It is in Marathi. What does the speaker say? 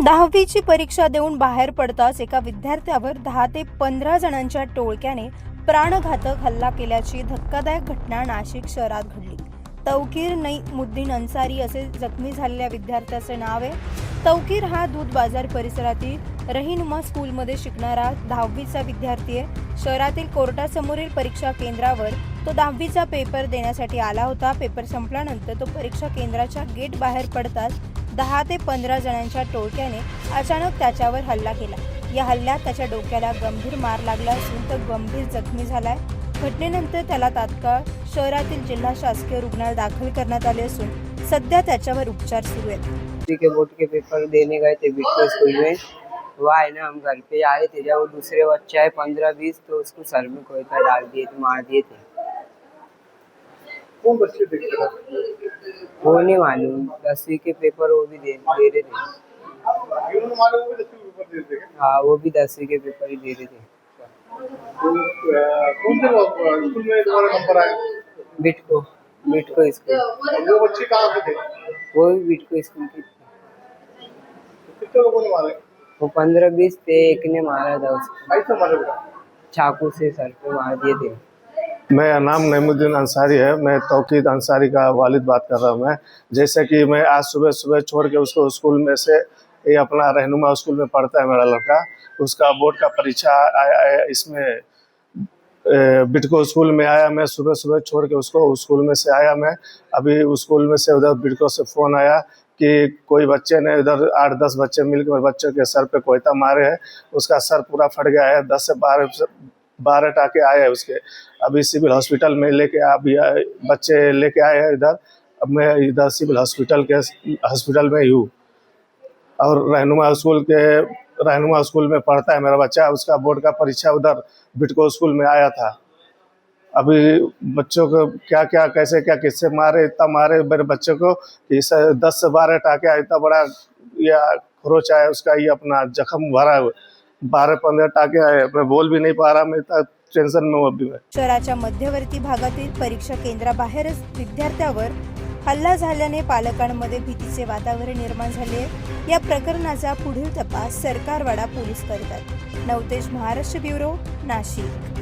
10वीची परीक्षा देऊन बाहेर पडताच एका विद्यार्थ्यावर 10 ते 15 जणांच्या टोळक्याने प्राणघातक हल्ला केल्याची धक्कादायक घटना नाशिक शहरात घडली। तौकीर नईमुद्दीन अन्सारी असे जखमी झालेल्या विद्यार्थ्याचे नाव आहे। तौकीर हा दूध बाजार परिसरातील रहिनुमा स्कूलमध्ये शिकणारा 10वीचा विद्यार्थी आहे। शहरातील कोर्टासमोरील परीक्षा केंद्रावर तो 10वीचा पेपर देण्यासाठी आला होता। पेपर संपल्यानंतर तो परीक्षा केंद्राच्या गेट बाहेर पडताच 10 ते 15 जणांच्या टोळक्याने अचानक त्याच्यावर हल्ला केला। या हल्ल्यात त्याच्या डोक्याला गंभीर मार लागला असून तो गंभीर जखमी झालाय। घटनेनंतर त्याला तात्काळ शहरातील जिल्हा शासकीय रुग्णालयात दाखल करण्यात आले असून सध्या त्याच्यावर उपचार सुरू आहेत। के बोर्ड के पेपर देने गए थे बिटको स्कूल में। वह है ना, हम घर पे आए थे, जब वो दूसरे बच्चे आए 15-20 तो उसको सर में कोयता डाल दिए थे, मार दिए थे। कौन बच्चे देखते थे? वो नहीं मालूम, 10वीं के पेपर वो भी दे रहे थे। जिन्होंने मारे वो भी 10वीं के पेपर देते थे? हाँ, वो भी 10वीं के पेपर ही दे रहे थे। कौन से स्कूल में तुम्हारा नंबर आया? बिटको स्कूल। वो बच्चे कहाँ के थे? वो भी बिटको स्कूल के थे। कितने लोगों ने मारे? वो 15-20 थे, एक ने मारा था उसको, कैसे मारे बेटा? चाकू से सर पे मार दिए थे। मेरा नाम नईमुद्दीन अंसारी है। मैं तौकीर अंसारी का वालिद बात कर रहा हूँ। मैं जैसे कि मैं आज सुबह सुबह छोड़ के उसको स्कूल में से, ये अपना रहनुमा स्कूल में पढ़ता है मेरा लड़का, उसका बोर्ड का परीक्षा आया है। इसमें बिटको स्कूल में आया। मैं सुबह सुबह छोड़ के उसको स्कूल में से आया। मैं अभी स्कूल में से उधर बिटको से फ़ोन आया कि कोई बच्चे ने इधर 8-10 बच्चे मिलकर बच्चों के सर पे कोयता मारे हैं। उसका सर पूरा फट गया है, 10 से 12 टाके आए हैं उसके। अभी सिविल हॉस्पिटल में लेके अभी बच्चे लेके आए हैं इधर। अब मैं इधर सिविल हॉस्पिटल में ही हूँ। और रहनुमा स्कूल में पढ़ता है मेरा बच्चा। उसका बोर्ड का परीक्षा उधर बिटको स्कूल में आया था। अभी बच्चों को क्या क्या कैसे क्या किससे मारे, इतना मारे मेरे बच्चे को कि 10 से 12 टाके, इतना बड़ा या खरोच आया उसका, ये अपना जख्म भरा है। 12-15 टाके आए। मैं बोल भी नहीं पा रहा, मैं इतना टेंशन में हूँ अभी मैं। शहराच्या मध्यवर्ती भागातील परीक्षा केंद्राबाहेरच विद्यार्थ्यावर हल्ला झाल्याने पालकांमध्ये भीतीचे वातावरण निर्माण झाले आहे। या प्रकरणाचा पुढील तपास सरकारवाडा पोलीस करतात। नवतेज महाराष्ट्र ब्युरो, नाशिक।